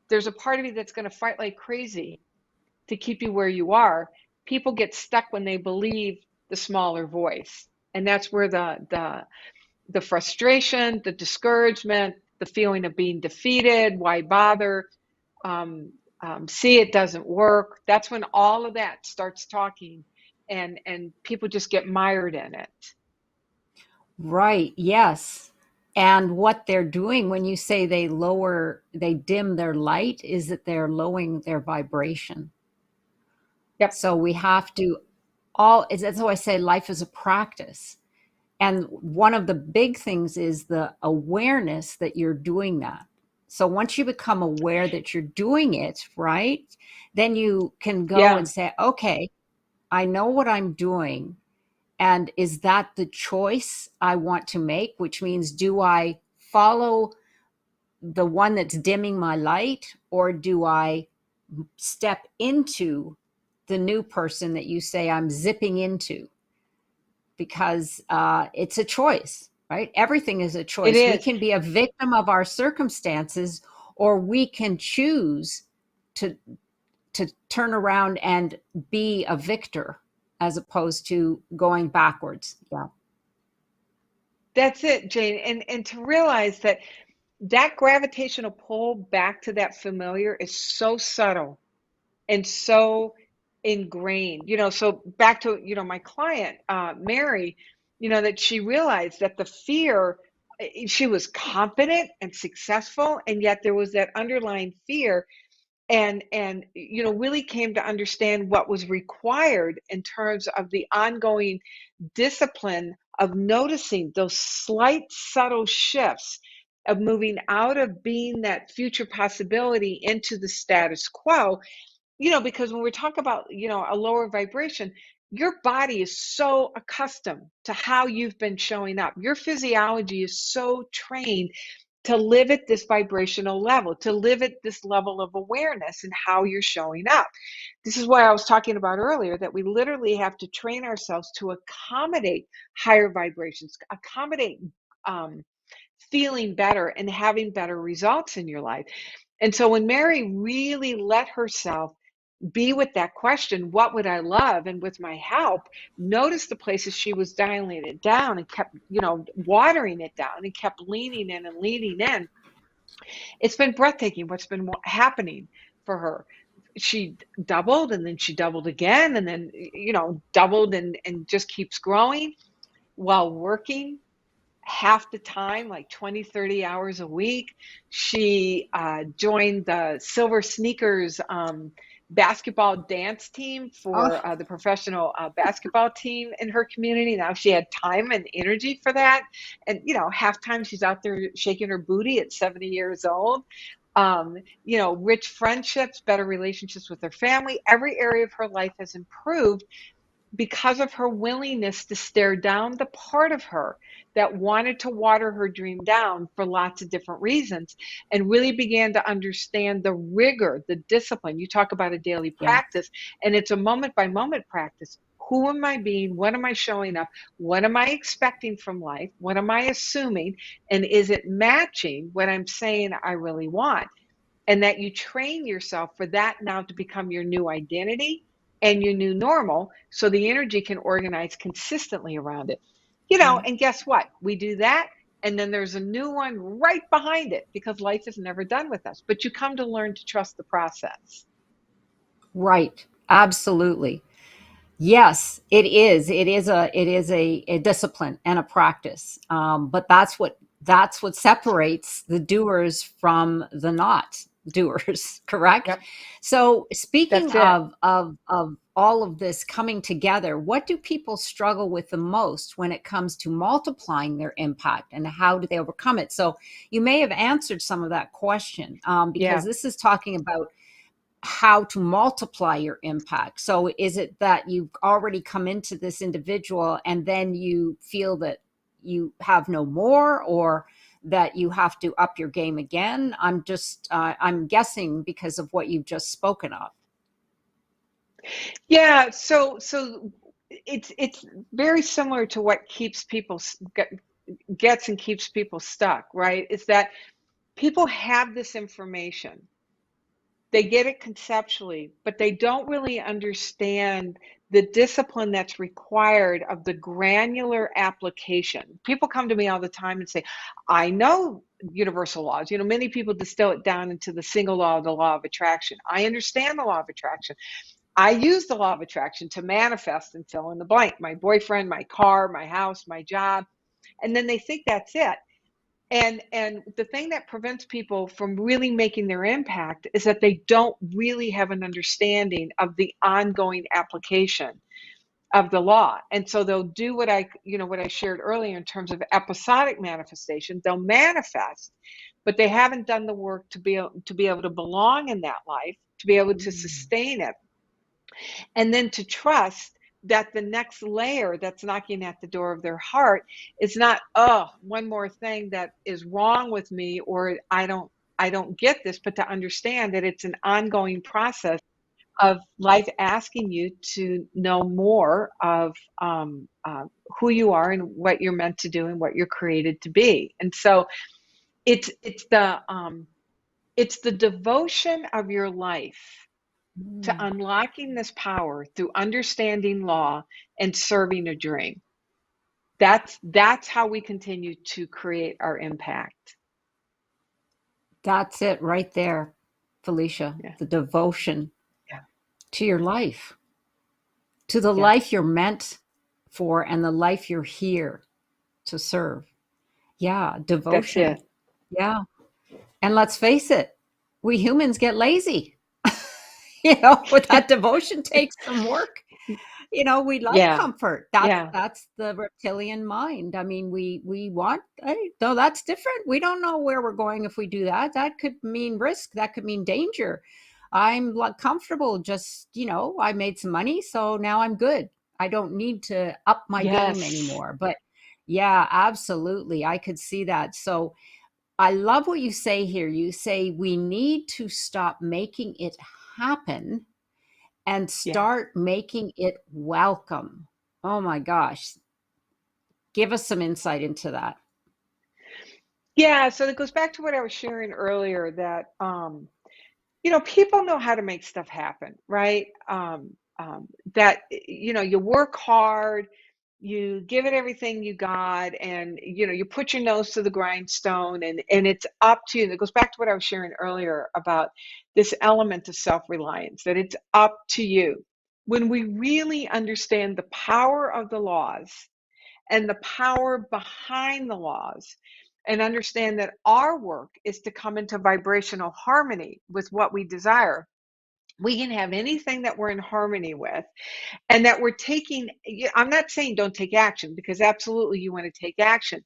There's a part of you that's going to fight like crazy to keep you where you are. People get stuck when they believe the smaller voice. And that's where the frustration, the discouragement, the feeling of being defeated, why bother, see it doesn't work. That's when all of that starts talking, and people just get mired in it. Right, yes. And what they're doing when you say they dim their light is that they're lowering their vibration. Yep. So we have to that's why I say life is a practice. And one of the big things is the awareness that you're doing that. So once you become aware that you're doing it, right, then you can go Yeah. and say, okay, I know what I'm doing. And is that the choice I want to make? Which means, do I follow the one that's dimming my light, or do I step into the new person that you say I'm zipping into? Because it's a choice, right? Everything is a It choice. We is. can be a victim of our circumstances, or we can choose to turn around and be a victor as opposed to going backwards. Yeah. That's it, Jane. And to realize that that gravitational pull back to that familiar is so subtle and so ingrained. So back to, my client, Mary, that she realized that the fear, she was confident and successful, and yet there was that underlying fear, and really came to understand what was required in terms of the ongoing discipline of noticing those slight subtle shifts of moving out of being that future possibility into the status quo. Because when we talk about, a lower vibration, your body is so accustomed to how you've been showing up. Your physiology is so trained to live at this vibrational level, to live at this level of awareness and how you're showing up. This is why I was talking about earlier, that we literally have to train ourselves to accommodate higher vibrations, accommodate um, feeling better and having better results in your life. And so when Mary really let herself be with that question, what would I love? And with my help, notice the places she was dialing it down and kept, watering it down and kept leaning in and leaning in. It's been breathtaking what's been happening for her. She doubled, and then she doubled again, and then, doubled, and just keeps growing while working half the time, like 20, 30 hours a week. She joined the Silver Sneakers basketball dance team for Oh, the professional basketball team in her community. Now she had time and energy for that. And, half time she's out there shaking her booty at 70 years old. Rich friendships, better relationships with her family. Every area of her life has improved because of her willingness to stare down the part of her that wanted to water her dream down for lots of different reasons, and really began to understand the rigor, the discipline. You talk about a daily yeah. practice, and it's a moment by moment practice. Who am I being? What am I showing up? What am I expecting from life? What am I assuming? And is it matching what I'm saying I really want? And that you train yourself for that now to become your new identity and your new normal, so the energy can organize consistently around it. Right. And guess what? We do that, and then there's a new one right behind it, because life is never done with us. But you come to learn to trust the process. Right. Absolutely. Yes, it is. It is a discipline and a practice. But that's what separates the doers from the not doers. Correct. Yep, So speaking that's it. of all of this coming together, what do people struggle with the most when it comes to multiplying their impact, and how do they overcome it? So you may have answered some of that question, because Yeah. this is talking about how to multiply your impact. So is it that you've already come into this individual and then you feel that you have no more, or that you have to up your game again? I'm guessing because of what you've just spoken of. Yeah, so it's very similar to what keeps people gets and keeps people stuck, right? Is that people have this information, they get it conceptually, but they don't really understand the discipline that's required of the granular application. People come to me all the time and say, I know universal laws. Many people distill it down into the single law of the law of attraction. I understand the law of attraction. I use the law of attraction to manifest and fill in the blank: my boyfriend, my car, my house, my job. And then they think that's it. And the thing that prevents people from really making their impact is that they don't really have an understanding of the ongoing application of the law. And so they'll do what I shared earlier in terms of episodic manifestation. They'll manifest, but they haven't done the work to be able to belong in that life, to be able to Mm. sustain it, and then to trust that the next layer that's knocking at the door of their heart is not, oh, one more thing that is wrong with me, or I don't get this, but to understand that it's an ongoing process of life asking you to know more of who you are and what you're meant to do and what you're created to be. And so it's it's the um, it's the devotion of your life to Mm. unlocking this power through understanding law and serving a dream. That's how we continue to create our impact. That's it right there, Felicia. Yeah, The devotion yeah, to your life, to the yeah. life you're meant for, and the life you're here to serve. Yeah, That's devotion. it. Yeah. And let's face it, we humans get lazy. With that devotion takes some work. We like Yeah, comfort. That's yeah. that's the reptilian mind. I mean, we want, hey, no, that's different. We don't know where we're going if we do that. That could mean risk. That could mean danger. I'm like comfortable. Just, I made some money, so now I'm good. I don't need to up my game Yes. anymore. But yeah, absolutely. I could see that. So I love what you say here. You say we need to stop making it happen and Yeah. start making it welcome. Oh my gosh. Give us some insight into that. Yeah, so it goes back to what I was sharing earlier, that people know how to make stuff happen, right? That you work hard, you give it everything you got, and you put your nose to the grindstone, and it's up to you. And it goes back to what I was sharing earlier about this element of self-reliance, that it's up to you. When we really understand the power of the laws and the power behind the laws, and understand that our work is to come into vibrational harmony with what we desire, we can have anything that we're in harmony with, and that we're taking. I'm not saying don't take action, because absolutely you want to take action,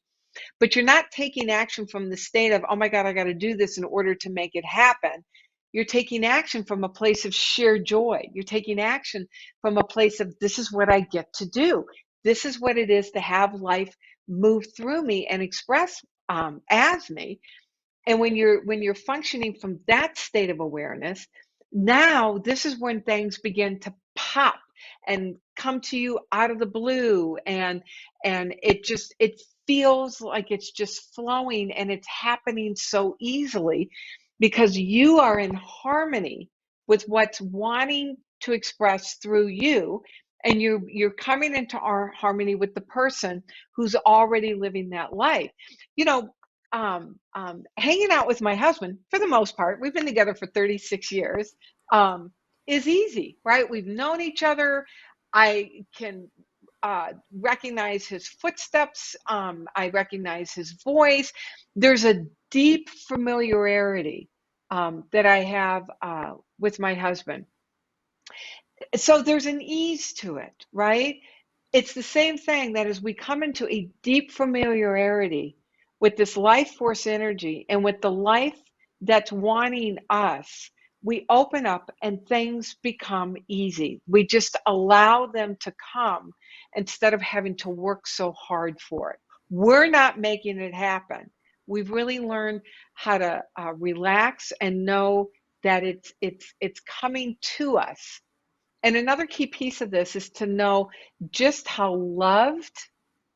but you're not taking action from the state of, oh my God, I got to do this in order to make it happen. You're taking action from a place of sheer joy. You're taking action from a place of, this is what I get to do. This is what it is to have life move through me and express as me. And when you're functioning from that state of awareness, now this is when things begin to pop and come to you out of the blue, and it feels like it's just flowing, and it's happening so easily because you are in harmony with what's wanting to express through you, and you're coming into our harmony with the person who's already living that life. you know Hanging out with my husband, for the most part, we've been together for 36 years, um, is easy, right? We've known each other. I can recognize his footsteps. I recognize his voice. There's a deep familiarity that I have with my husband. So there's an ease to it, right? It's the same thing, that as we come into a deep familiarity with this life force energy and with the life that's wanting us, we open up and things become easy. We just allow them to come instead of having to work so hard for it. We're not making it happen. We've really learned how to relax and know that it's coming to us. And another key piece of this is to know just how loved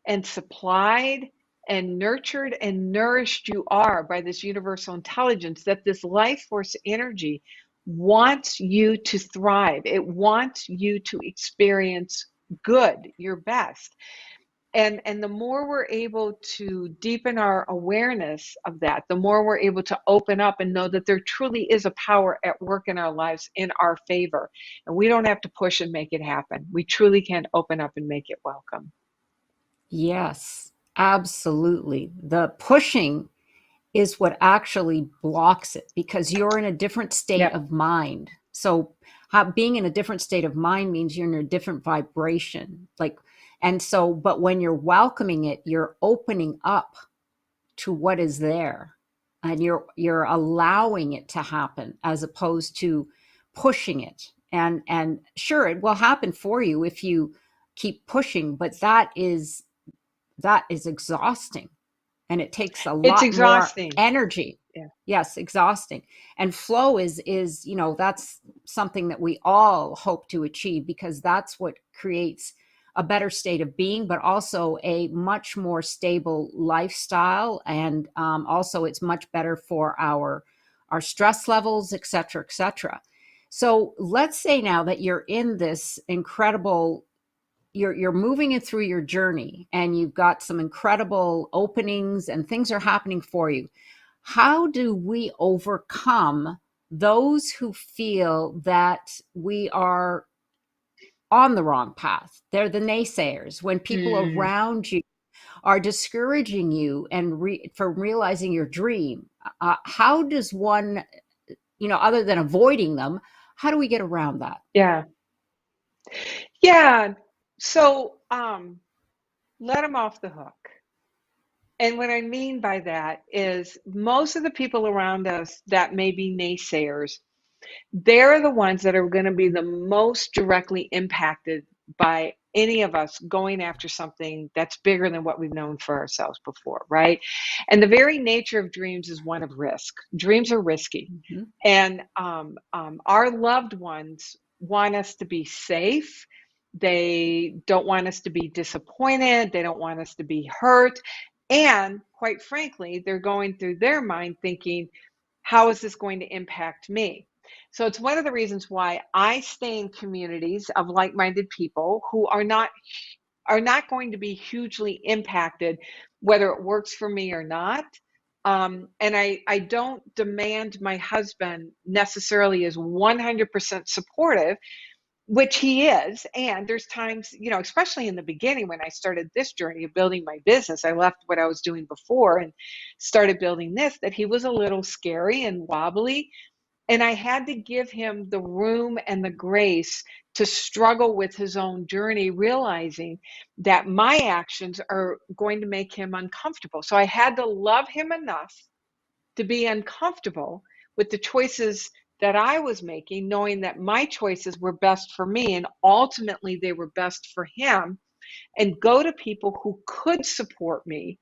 and supplied and nurtured and nourished you are by this universal intelligence, that this life force energy wants you to thrive. It wants you to experience good, your best. And the more we're able to deepen our awareness of that, the more we're able to open up and know that there truly is a power at work in our lives in our favor. And we don't have to push and make it happen. We truly can open up and make it welcome. Yes, absolutely. The pushing is what actually blocks it because you're in a different state Yep. of mind. So, being in a different state of mind means you're in a different vibration. But when you're welcoming it, you're opening up to what is there, and you're allowing it to happen as opposed to pushing it. And sure, it will happen for you if you keep pushing, but that is exhausting, and it takes a It's lot more exhausting. energy. Yeah. Yes, exhausting. And flow is that's something that we all hope to achieve, because that's what creates a better state of being, but also a much more stable lifestyle. And also, it's much better for our stress levels, et cetera, et cetera. So let's say now that you're in this incredible, you're moving it through your journey, and you've got some incredible openings and things are happening for you. How do we overcome those who feel that we are on the wrong path? They're the naysayers. When people Mm, around you are discouraging you and from realizing your dream, how does one, other than avoiding them, how do we get around that? yeah. Yeah. So, let them off the hook. And what I mean by that is most of the people around us that may be naysayers, they're the ones that are going to be the most directly impacted by any of us going after something that's bigger than what we've known for ourselves before, right? And the very nature of dreams is one of risk. Dreams are risky. Mhm. And our loved ones want us to be safe. They don't want us to be disappointed. They don't want us to be hurt. And quite frankly, they're going through their mind thinking, how is this going to impact me? So it's one of the reasons why I stay in communities of like-minded people who are not going to be hugely impacted, whether it works for me or not. And I don't demand my husband necessarily is 100% supportive, which he is. And there's times, especially in the beginning when I started this journey of building my business, I left what I was doing before and started building this, that he was a little scary and wobbly. And I had to give him the room and the grace to struggle with his own journey, realizing that my actions are going to make him uncomfortable. So I had to love him enough to be uncomfortable with the choices that I was making, knowing that my choices were best for me and ultimately they were best for him, and go to people who could support me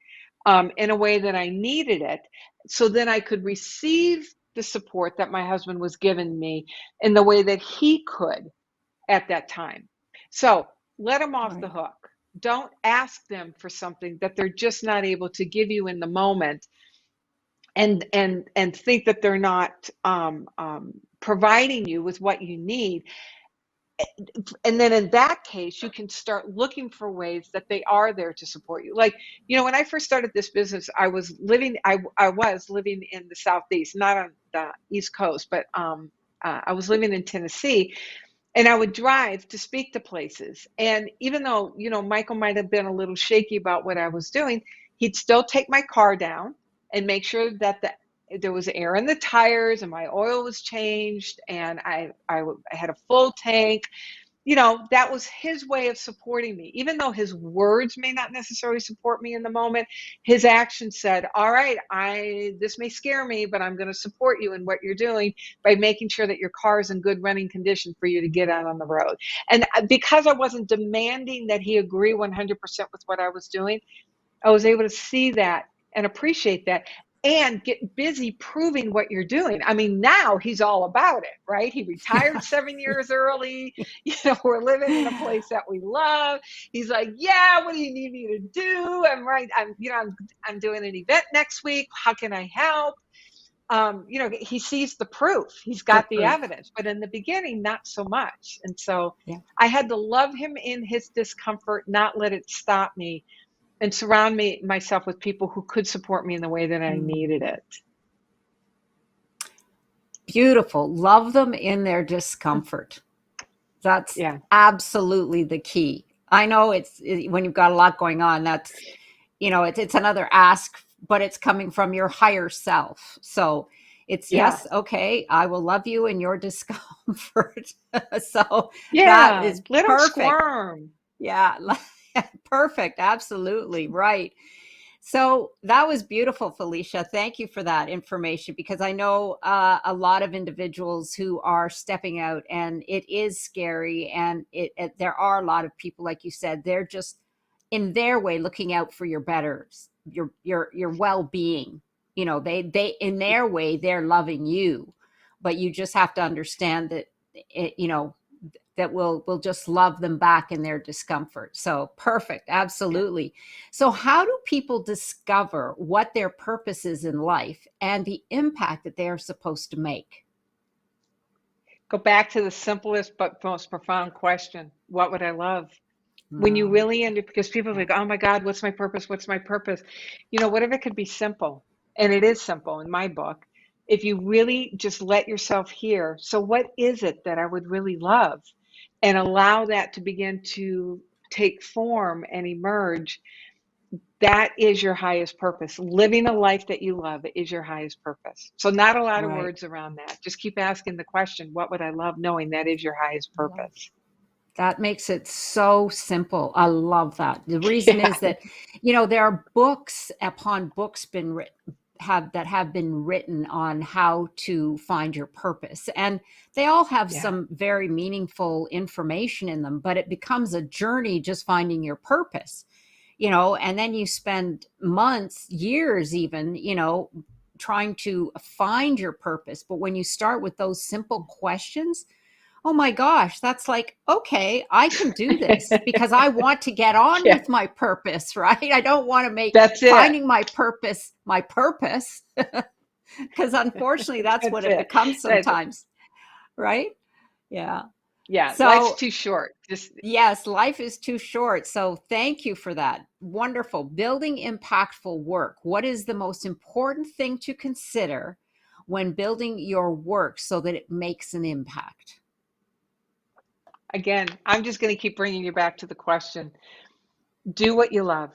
in a way that I needed it. So then I could receive the support that my husband was giving me in the way that he could at that time. So let them off the Right. hook. Don't ask them for something that they're just not able to give you in the moment, and think that they're not providing you with what you need. And then in that case, you can start looking for ways that they are there to support you. Like, when I first started this business, I was living in the Southeast, not on the East Coast, but I was living in Tennessee, and I would drive to speak to places. And even though, Michael might have been a little shaky about what I was doing, he'd still take my car down and make sure that there was air in the tires and my oil was changed, and I had a full tank. That was his way of supporting me. Even though his words may not necessarily support me in the moment, his action said, all right, this may scare me, but I'm going to support you in what you're doing by making sure that your car is in good running condition for you to get out on the road. And because I wasn't demanding that he agree 100% with what I was doing, I was able to see that and appreciate that and get busy proving what you're doing. I mean, now he's all about it, right? He retired 7 years early. We're living in a place that we love. He's like, yeah, what do you need me to do? I'm right. I'm doing an event next week. How can I help? He sees the proof. He's The got the proof. evidence, but in the beginning, not so much. And so Yeah. I had to love him in his discomfort, not let it stop me, and surround myself with people who could support me in the way that I Mm. needed it. Beautiful. Love them in their discomfort. That's Yeah. absolutely the key. I know when you've got a lot going on, that's, it's another ask, but it's coming from your higher self. So it's, Yeah. yes, okay, I will love you in your discomfort. So that Yeah. is Let them perfect. squirm. Yeah. Perfect. Absolutely. Right. So that was beautiful, Felicia. Thank you for that information because I know a lot of individuals who are stepping out, and it is scary. And there are a lot of people, like you said, they're just in their way looking out for your better, your well-being. You know, they in their way they're loving you, but you just have to understand that you know that will just love them back in their discomfort. So perfect, Yeah. absolutely. So how do people discover what their purpose is in life and the impact that they are supposed to make? Go back to the simplest but most profound question. What would I love? When you Oh, really end it, because people are yeah. like, oh my God, what's my purpose? What's my purpose? You know, what if it could be simple? And it is simple in my book. If you really just let yourself hear, so what is it that I would really love? And allow that to begin to take form and emerge, that is your highest purpose. Living a life that you love is your highest purpose. So, not a lot of Right. words around that. Just keep asking the question, what would I love? Knowing that is your highest Love. purpose. That makes it so simple. I love that. The reason Yeah. is that, there are books upon books been written have been written on how to find your purpose. And they all have Yeah. some very meaningful information in them, but it becomes a journey just finding your purpose, and then you spend months, years even, trying to find your purpose. But when you start with those simple questions, oh my gosh, that's like, okay, I can do this because I want to get on Yeah. with my purpose, right? I don't want to make That's it. finding my purpose, because unfortunately that's That's what it it. becomes That's sometimes, right? Yeah. yeah, life's So, too short. Just yes, life is too short. So, thank you for that. Wonderful. Building impactful work. What is the most important thing to consider when building your work so that it makes an impact? again, I'm just going to keep bringing you back to the question. Do what you love.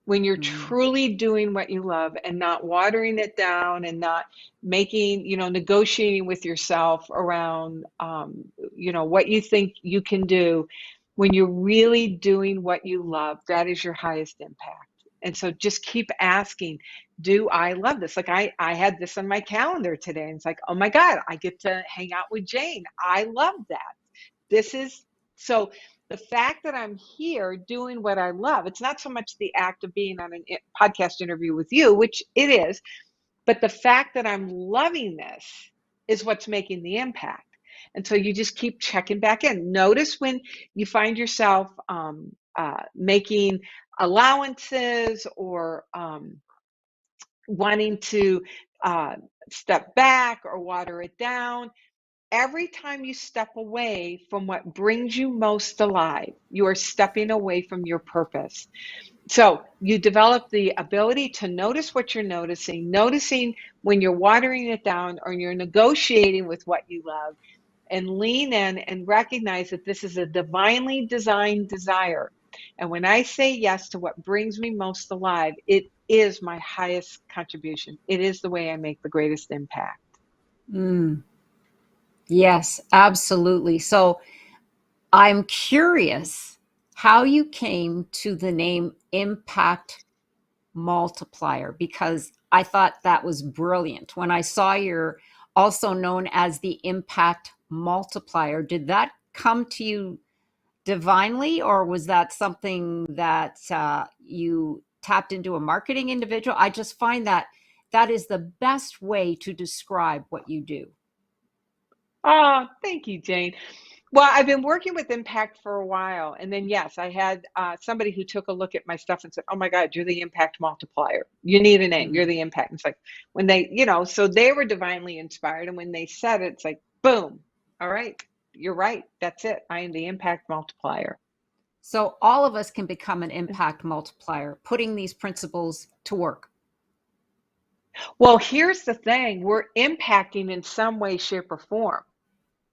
When you're Mm, truly doing what you love and not watering it down and not making, negotiating with yourself around, what you think you can do, when you're really doing what you love, that is your highest impact. And so just keep asking, do I love this? Like I had this on my calendar today, and it's like, oh my God, I get to hang out with Jane. I love that. This is so the fact that I'm here doing what I love, it's not so much the act of being on a podcast interview with you, which it is, but the fact that I'm loving this is what's making the impact. And so you just keep checking back in. Notice when you find yourself making allowances or wanting to uh, step back or water it down. Every time you step away from what brings you most alive, you are stepping away from your purpose. So you develop the ability to notice what you're noticing when you're watering it down or you're negotiating with what you love, and lean in and recognize that this is a divinely designed desire. And when I say yes to what brings me most alive, it is my highest contribution. It is the way I make the greatest impact. mm. Yes, absolutely. So I'm curious how you came to the name Impact Multiplier because I thought that was brilliant. When I saw you're also known as the Impact Multiplier, did that come to you divinely, or was that something that you tapped into a marketing individual? I just find that that is the best way to describe what you do. Oh, thank you, Jane. Well, I've been working with Impact for a while. And then, yes, I had somebody who took a look at my stuff and said, oh my God, you're the Impact Multiplier. You need a name. You're Mm. the Impact. And it's like when they, so they were divinely inspired. And when they said it, it's like, boom. All right. You're right. That's it. I am the Impact Multiplier. So all of us can become an impact multiplier, putting these principles to work. Well, here's the thing, we're impacting in some way, shape, or form.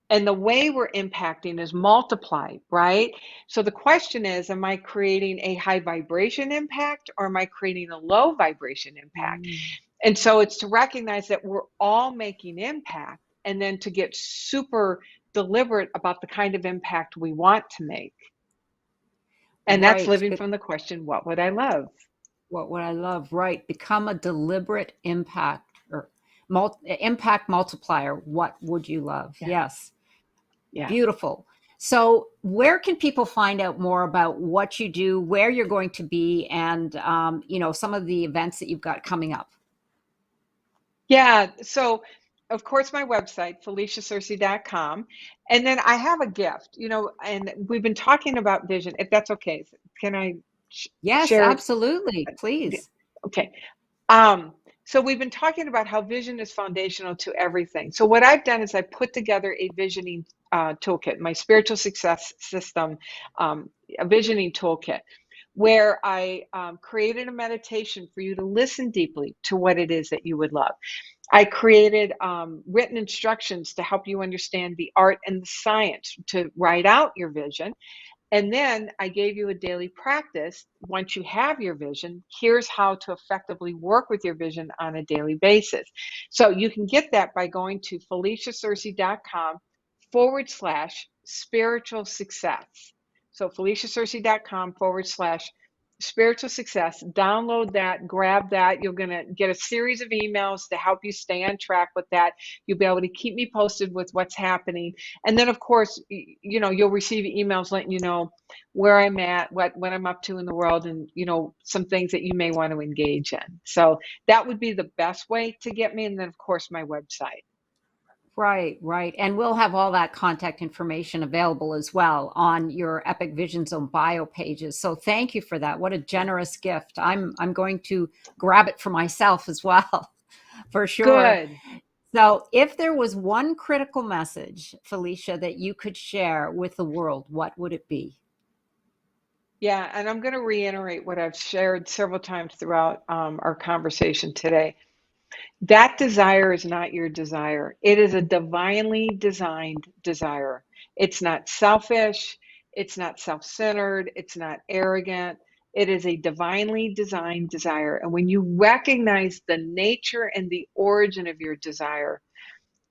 And the way we're impacting is multiplied, right? So the question is, am I creating a high vibration impact or am I creating a low vibration impact? Mm. And so it's to recognize that we're all making impact and then to get super deliberate about the kind of impact we want to make. And that's Right. living from the question, what would I love? What would I love? Right. Become a deliberate impact or impact multiplier. What would you love? Yeah. Yes. Yeah. Beautiful. So, where can people find out more about what you do, where you're going to be, and some of the events that you've got coming up? Yeah. So, of course, my website, FeliciaSearcy.com. And then I have a gift, and we've been talking about vision. If that's okay, can I Yes, share? absolutely. Please. Okay. Um, so we've been talking about how vision is foundational to everything. So what I've done is I put together a visioning toolkit, my spiritual success system, a visioning toolkit, where I created a meditation for you to listen deeply to what it is that you would love. I created written instructions to help you understand the art and the science to write out your vision. And then I gave you a daily practice. Once you have your vision, here's how to effectively work with your vision on a daily basis. So you can get that by going to FeliciaSearcy.com/spiritual success. So FeliciaSearcy.com/spiritual success. Download that, grab that. You're going to get a series of emails to help you stay on track with that. You'll be able to keep me posted with what's happening. And then, of course, you'll receive emails letting you know where I'm at, what I'm up to in the world, and some things that you may want to engage in. So that would be the best way to get me. And then, of course, my website. Right, right. And we'll have all that contact information available as well on your Epic Vision Zone bio pages. So thank you for that. What a generous gift. I'm going to grab it for myself as well, for sure. Good. So if there was one critical message, Felicia, that you could share with the world, what would it be? Yeah, and I'm going to reiterate what I've shared several times throughout our conversation today. That desire is not your desire. It is a divinely designed desire. It's not selfish. It's not self-centered. It's not arrogant. It is a divinely designed desire. And when you recognize the nature and the origin of your desire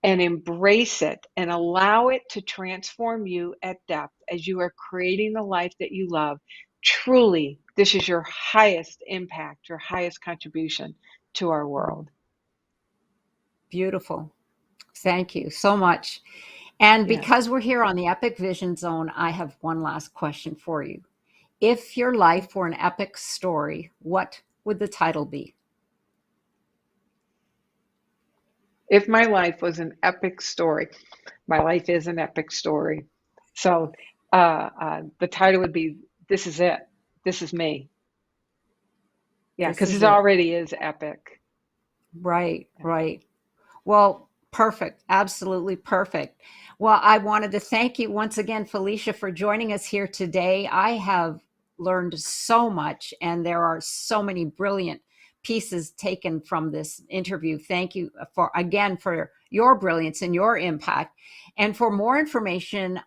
and embrace it and allow it to transform you at depth as you are creating the life that you love, truly, this is your highest impact, your highest contribution to our world. Beautiful. Thank you so much. And Yeah. because we're here on the Epic Vision Zone, I have one last question for you. If your life were an epic story, what would the title be? If my life was an epic story, my life is an epic story. So the title would be This Is It. This is me. Yeah, This because is it it. already is epic. Right, right. Well, perfect. Absolutely perfect. Well, I wanted to thank you once again, Felicia, for joining us here today. I have learned so much, and there are so many brilliant pieces taken from this interview. Thank you for your brilliance and your impact. And for more information,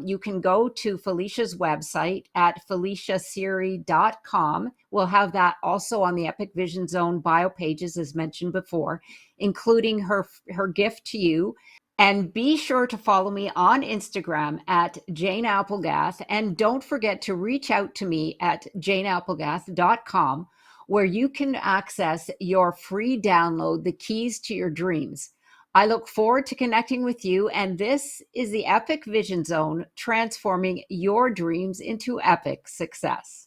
you can go to Felicia's website at FeliciaSearcy.com. We'll have that also on the Epic Vision Zone bio pages, as mentioned before, including her gift to you. And be sure to follow me on Instagram at Jane Applegath. And don't forget to reach out to me at janeapplegath.com, where you can access your free download, The Keys to Your Dreams. I look forward to connecting with you. And this is the Epic Vision Zone, transforming your dreams into epic success.